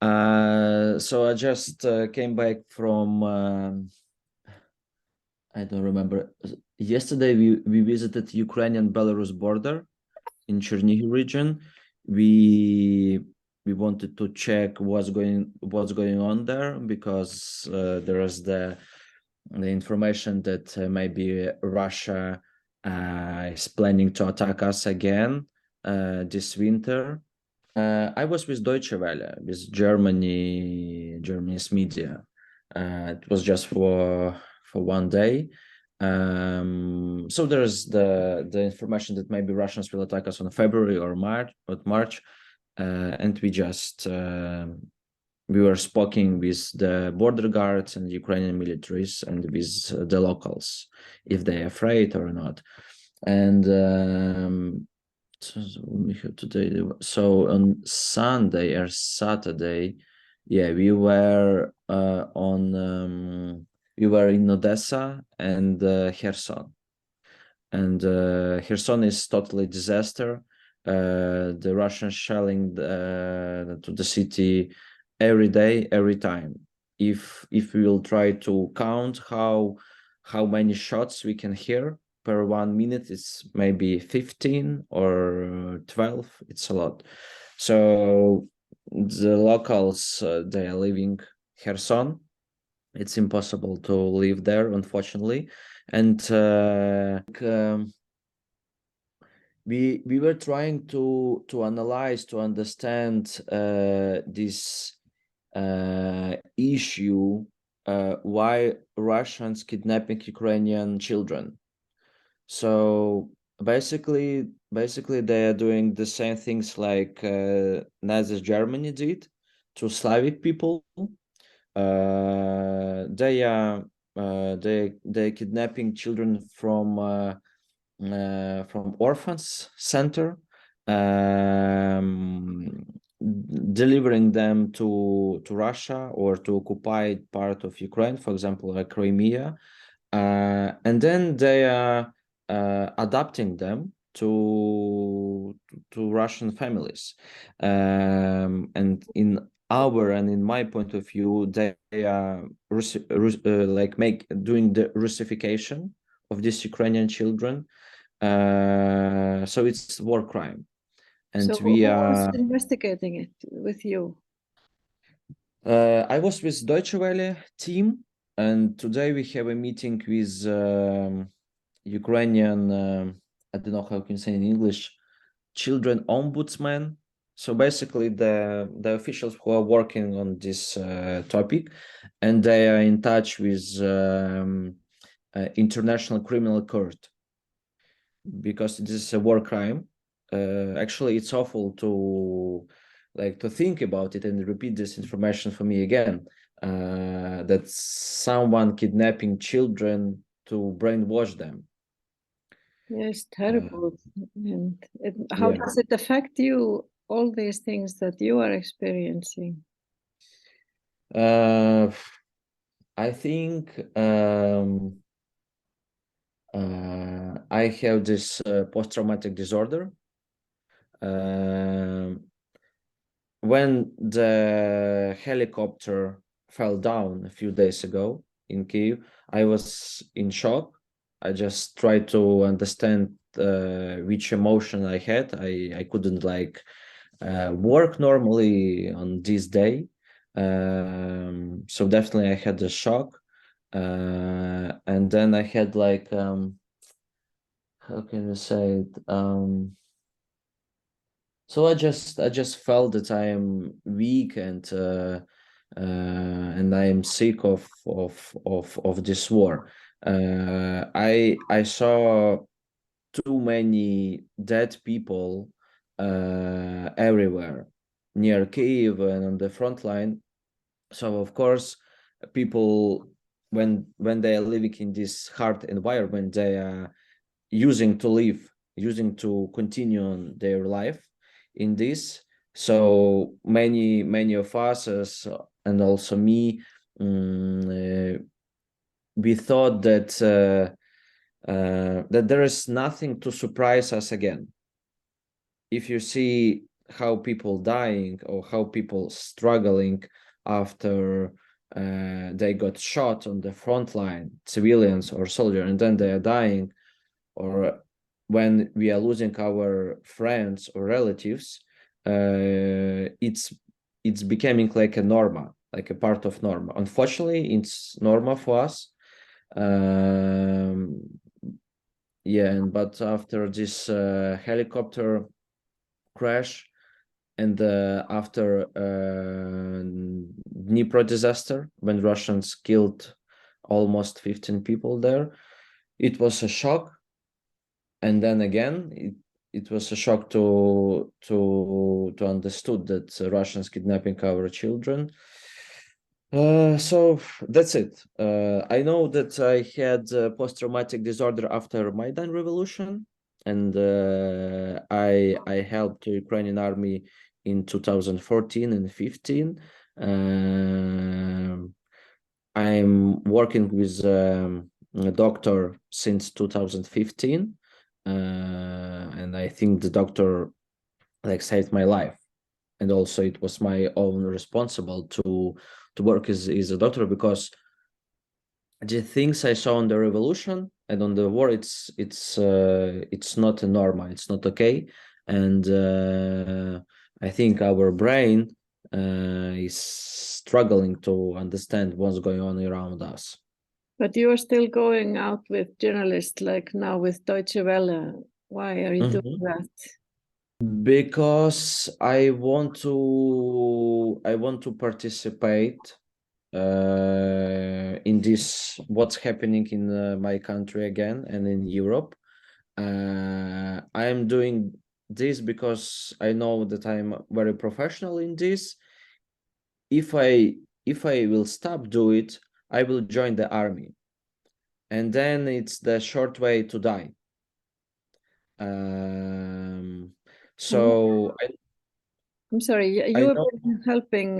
So I just came back from I don't remember. Yesterday we visited Ukrainian-Belarus border in Chernihiv region. We we wanted to check what's going on there, because there is the information that maybe Russia is planning to attack us again this winter. I was with Deutsche Welle, with Germany's media. It was just for one day. So there's the information that maybe Russians will attack us on February or March, and we were speaking with the border guards and Ukrainian militaries and with the locals, if they're afraid or not. And so we have today. So on Sunday or Saturday, yeah, we were in Odessa and Kherson. And Kherson is totally disaster. The Russians shelling to the city every day, every time. If we will try to count how many shots we can hear per 1 minute, it's maybe 15 or 12. It's a lot. So the locals, they are leaving Kherson. It's impossible to live there, unfortunately. And we were trying to analyze, to understand this issue, why Russians kidnapping Ukrainian children. So basically they are doing the same things like Nazi Germany did to Slavic people. They are they kidnapping children from orphans center, delivering them to Russia or to occupied part of Ukraine, for example, like Crimea, and then they are adopting them to Russian families, and in my point of view, they are like doing the Russification of these Ukrainian children. So it's war crime, and So who was investigating it with you? I was with Deutsche Welle team, and today we have a meeting with Ukrainian, I don't know how you can say in English, children ombudsman. So basically the officials who are working on this topic, and they are in touch with International Criminal Court, because this is a war crime. Actually, it's awful to think about it and repeat this information for me again, that someone kidnapping children to brainwash them. Yes, terrible. And how Yeah. does it affect you, all these things that you are experiencing? I think I have this post-traumatic disorder. When the helicopter fell down a few days ago in Kyiv, I was in shock. I just tried to understand which emotion I had. I couldn't work normally on this day. So definitely I had a shock. And then I had how can you say it? So I just felt that I am weak, and I am sick of this war. I saw too many dead people everywhere near Kyiv and on the front line. So of course, people, when they are living in this hard environment, they are using to continue on their life in this. So many of us, and also me, we thought that that there is nothing to surprise us again. If you see how people dying or how people struggling after they got shot on the front line, civilians or soldiers, and then they are dying, or when we are losing our friends or relatives, it's becoming like a norma, like a part of norma. Unfortunately, it's norma for us. Yeah, but after this helicopter crash, and after Dnipro disaster, when Russians killed almost 15 people there, it was a shock. And then again, it was a shock to understood that Russians kidnapping our children. So that's it. I know that I had post-traumatic disorder after Maidan revolution, and I helped the Ukrainian army in 2014 and 15. I'm working with a doctor since 2015, and I think the doctor like saved my life, and also it was my own responsible to work as a doctor, because the things I saw on the revolution and on the war, it's not a normal, it's not okay, and I think our brain is struggling to understand what's going on around us. But you are still going out with journalists, like now with Deutsche Welle. Why are you doing that? Because I want to participate in this, what's happening in my country again and in Europe. I am doing this because I know that I'm very professional in this. If I will stop do it, I will join the army, and then it's the short way to die. So I'm sorry, I you have know. been helping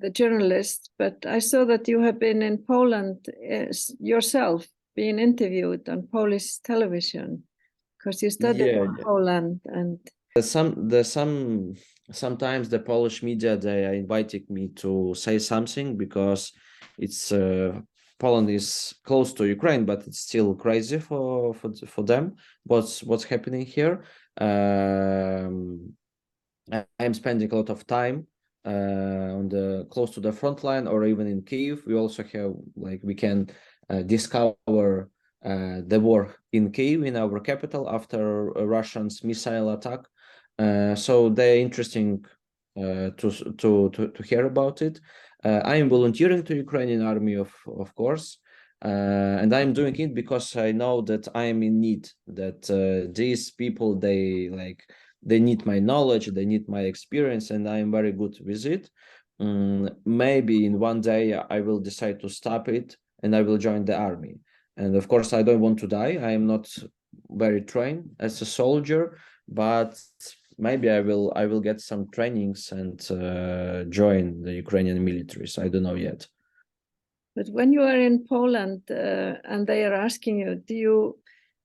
the journalists, but I saw that you have been in Poland yourself, being interviewed on Polish television, because you studied Yeah, in Poland. And sometimes the Polish media, they are inviting me to say something, because it's Poland is close to Ukraine, but it's still crazy for them what's happening here. I'm spending a lot of time on the close to the front line, or even in Kyiv. We also have, like, we can discover the war in Kyiv, in our capital, after a Russian's missile attack. So they're interesting to hear about it. I am volunteering to Ukrainian army, of course, and I'm doing it because I know that I am in need. That these people, they need my knowledge, they need my experience, and I am very good with it. Maybe in one day I will decide to stop it and I will join the army. And of course, I don't want to die. I am not very trained as a soldier, but maybe I will get some trainings and join the Ukrainian militaries. I don't know yet. but when you are in Poland and they are asking you, do you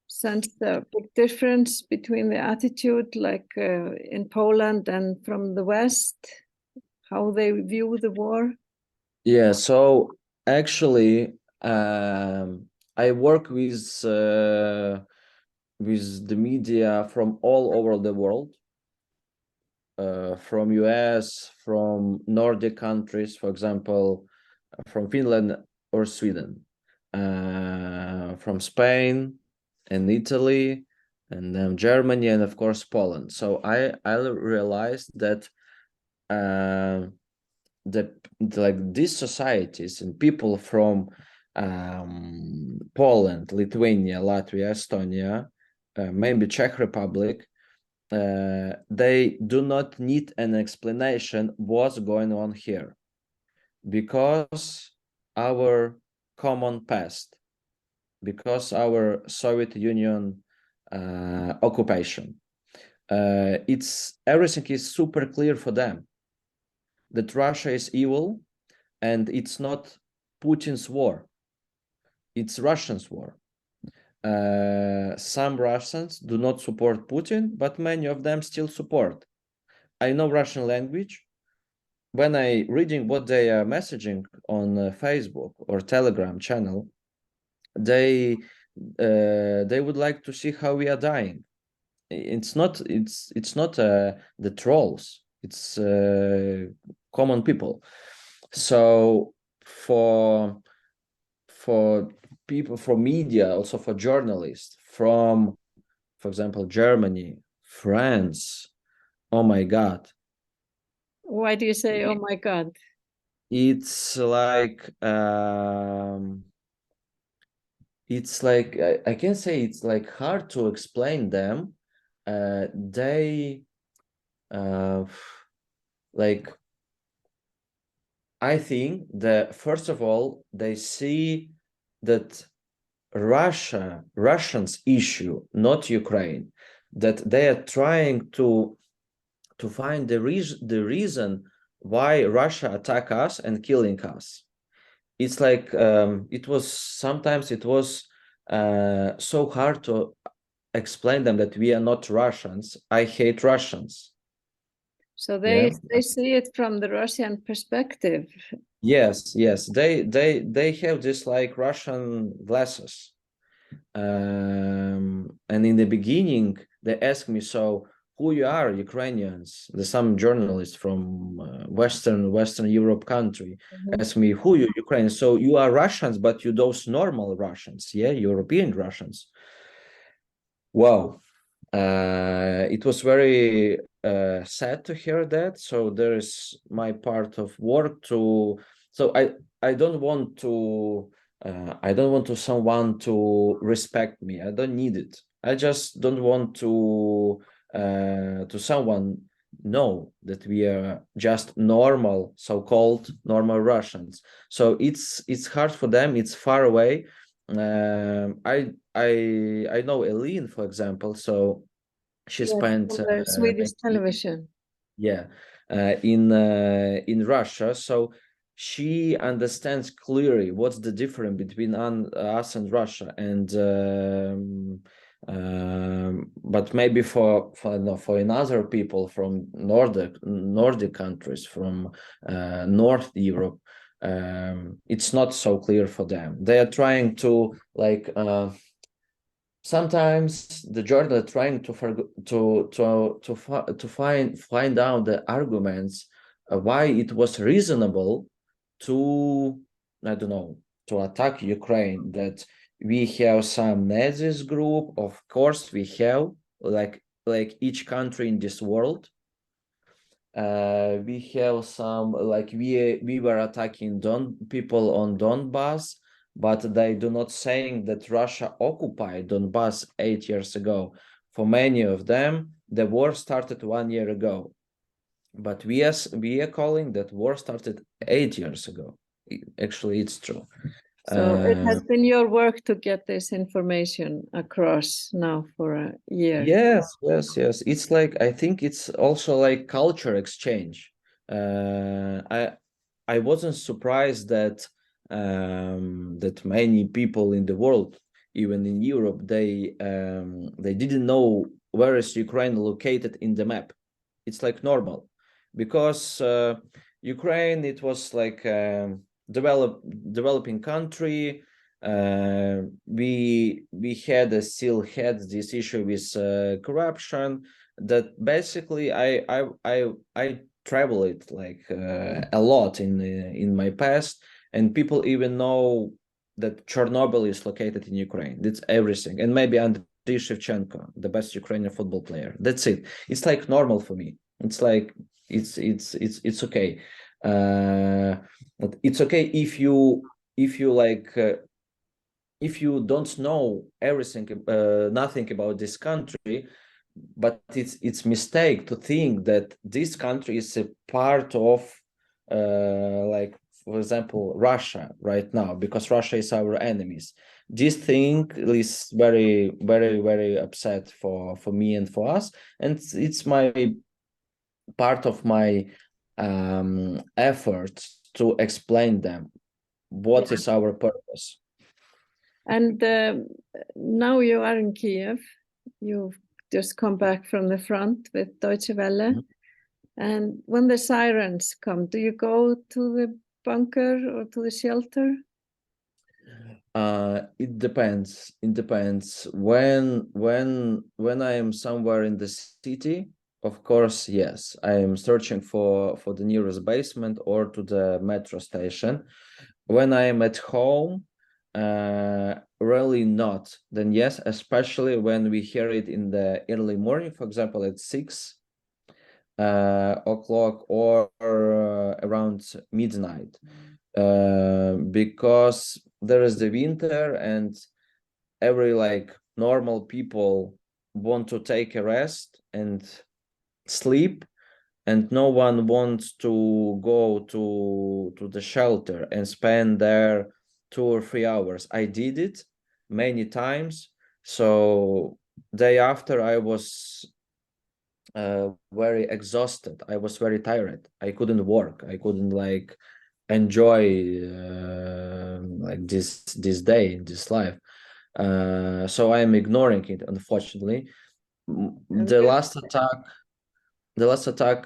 sense the big difference between the attitude, like in Poland and from the West, how they view the war? Yeah, so actually, I work with the media from all over the world, from US, from Nordic countries, for example, from Finland or Sweden, from Spain and Italy, and then Germany, and of course Poland. So I realized that like these societies and people from Poland, Lithuania, Latvia, Estonia, maybe Czech Republic, they do not need an explanation what's going on here, because our common past, because our Soviet Union occupation, it's everything is super clear for them, that Russia is evil, and it's not Putin's war, it's Russians' war. Some Russians do not support Putin, but many of them still support. I know Russian language. When I reading what they are messaging on Facebook or Telegram channel, they would like to see how we are dying. It's not the trolls. It's common people. So for people, from media, also for journalists from, for example, Germany, France, oh my God. Why do you say, oh my God? It's like I can say it's like hard to explain them. They like, I think that first of all they see that Russians issue, not Ukraine, that they are trying to find the reason why Russia attack us and killing us. It's like it was so hard to explain them that we are not Russians. I hate Russians. So Yeah. they see it from the Russian perspective. Yes. They have this like Russian glasses. And in the beginning, they asked me, so who you are, Ukrainians? There's some journalists from Western Europe country asked me, who you, Ukrainians? So you are Russians, but you those normal Russians, yeah, European Russians. Wow. It was very sad to hear that. So there is my part of work to. So I don't want to someone to respect me. I don't need it. I just don't want to someone know that we are just normal, so-called normal Russians. So it's hard for them. It's far away. I know Eileen, for example. So she spent Swedish television. Yeah, in Russia. So she understands clearly what's the difference between us and Russia. And but maybe for another people from Nordic countries, from North Europe, it's not so clear for them. They are trying to like sometimes the journalists trying to find out the arguments why it was reasonable to, I don't know, to attack Ukraine. That we have some Nazis group, of course we have, like each country in this world. We have some, like we were attacking people on Donbass, but they do not saying that Russia occupied Donbass 8 years ago. For many of them, the war started 1 year ago, but we are calling that war started 8 years ago. Actually, it's true. So it has been your work to get this information across now for a year. Yes. It's like, I think it's also like culture exchange. I wasn't surprised that that many people in the world, even in Europe, they didn't know where is Ukraine located in the map. It's like normal, because Ukraine, it was like developing country. We still had this issue with corruption. That basically I traveled like a lot in my past, and people even know that Chernobyl is located in Ukraine. That's everything. And maybe Andriy Shevchenko, the best Ukrainian football player. That's it. It's like normal for me. It's like it's okay. But it's okay if you like if you don't know everything, nothing about this country. But it's mistake to think that this country is a part of like, for example, Russia right now, because Russia is our enemies. This thing is very, very, very upset for me and for us, and it's my part of my effort to explain them what is our purpose. And now you are in Kyiv. You've just come back from the front with Deutsche Welle. And when the sirens come, do you go to the bunker or to the shelter? It depends. It depends. When I am somewhere in the city, of course, yes, I am searching for the nearest basement or to the metro station. When I am at home, really not. Then yes, especially when we hear it in the early morning, for example, at 6 o'clock or around midnight, because there is the winter and every like normal people want to take a rest and sleep, and no one wants to go to the shelter and spend there 2 or 3 hours. I did it many times. So day after I was very exhausted. I was very tired. I couldn't work. I couldn't like enjoy like this day, this life. So I am ignoring it, unfortunately. The last attack,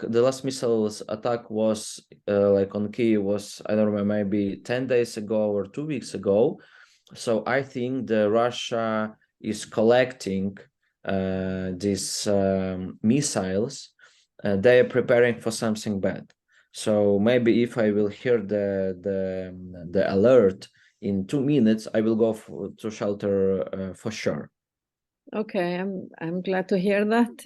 the last missiles attack was like on Kyiv was, I don't remember, maybe 10 days ago or 2 weeks ago. So I think the Russia is collecting these missiles. They are preparing for something bad. So maybe if I will hear the alert in 2 minutes, I will go to shelter for sure. Okay, I'm glad to hear that.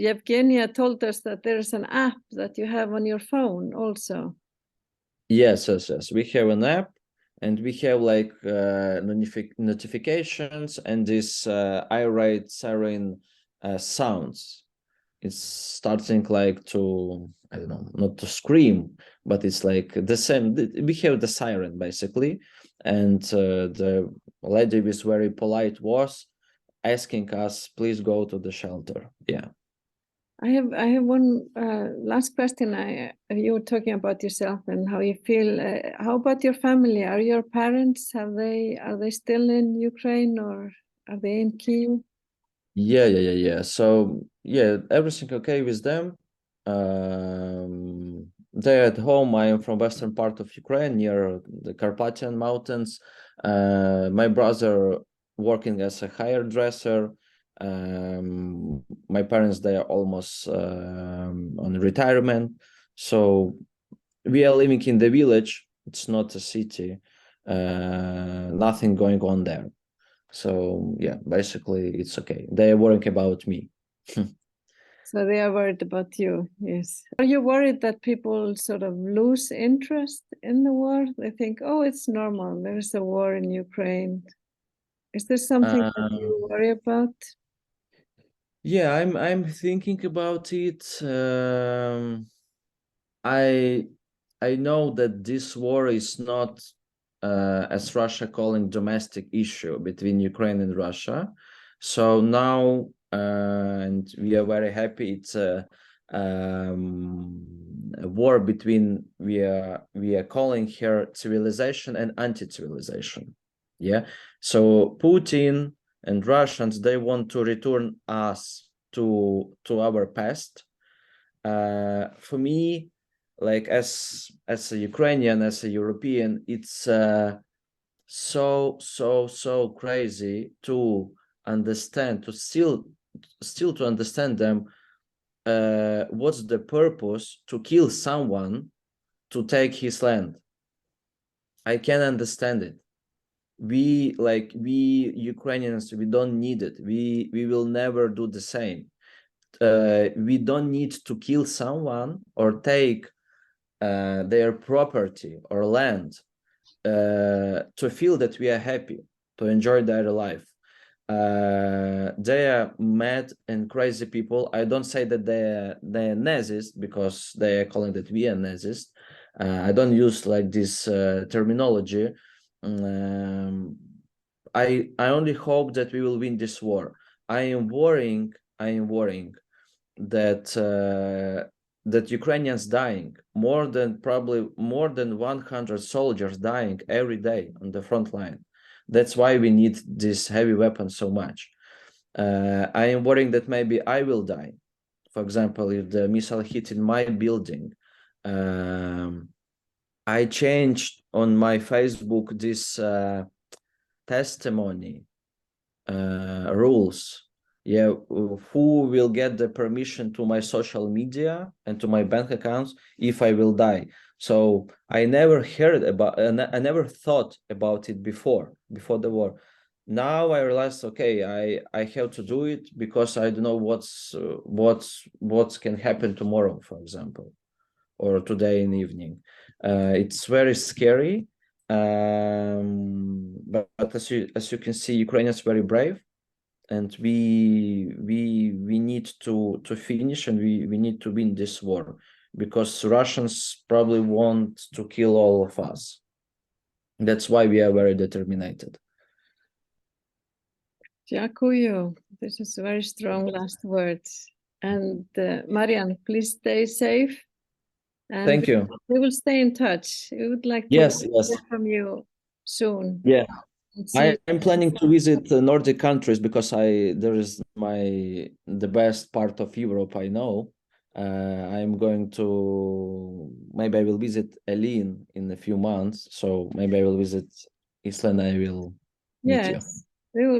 Yevgenia told us that there is an app that you have on your phone also. Yes. We have an app, and we have like notifications and this irate siren sounds. It's starting like to, I don't know, not to scream, but it's like the same. We have the siren basically, and the lady with very polite voice asking us, please go to the shelter. Yeah. I have one last question. You were talking about yourself and how you feel. How about your family? Are your parents, are they still in Ukraine or are they in Kyiv? Yeah. So yeah, everything okay with them. They're at home. I am from western part of Ukraine, near the Carpathian Mountains. My brother working as a hairdresser. My parents, they are almost on retirement. So we are living in the village. It's not a city. Nothing going on there. So yeah, basically it's okay. They're worrying about me. So they are worried about you, yes. Are you worried that people sort of lose interest in the war? They think, oh, it's normal. There's a war in Ukraine. Is there something that you worry about? Yeah, I'm thinking about it. I know that this war is not, as Russia calling, domestic issue between Ukraine and Russia. So now, and we are very happy, it's a war between, we are calling here civilization and anti-civilization. Yeah. So Putin and Russians, they want to return us to our past. For me, like as a Ukrainian, as a European, it's so crazy to understand, to still to understand them. What's the purpose to kill someone to take his land? I can understand it. We Ukrainians, we don't need it. We will never do the same. We don't need to kill someone or take their property or land to feel that we are happy, to enjoy their life. They are mad and crazy people. I don't say that they're Nazis, because they are calling that we are Nazis. I don't use like this terminology. I only hope that we will win this war. I am worrying that that Ukrainians dying, probably more than 100 soldiers dying every day on the front line. That's why we need this heavy weapon so much. I am worrying that maybe I will die For example, if the missile hit in my building, I changed on my Facebook this testimony rules. Yeah, who will get the permission to my social media and to my bank accounts if I will die. So I never heard about, I never thought about it before the war. Now I realized, okay, I have to do it because I don't know what can happen tomorrow, for example, or today in the evening. It's very scary, but as you can see, Ukrainians very brave, and we need to finish, and we need to win this war, because Russians probably want to kill all of us. That's why we are very determined. Дякую. This is very strong last words. And Marian, please stay safe. And Thank you. we will stay in touch. We would like to Yes, hear from you soon. yeah. And see I'm planning to visit Nordic countries, because there is the best part of Europe I know. I'm going to, maybe I will visit Elin in a few months, so maybe I will visit Iceland. I will meet you. yes, we will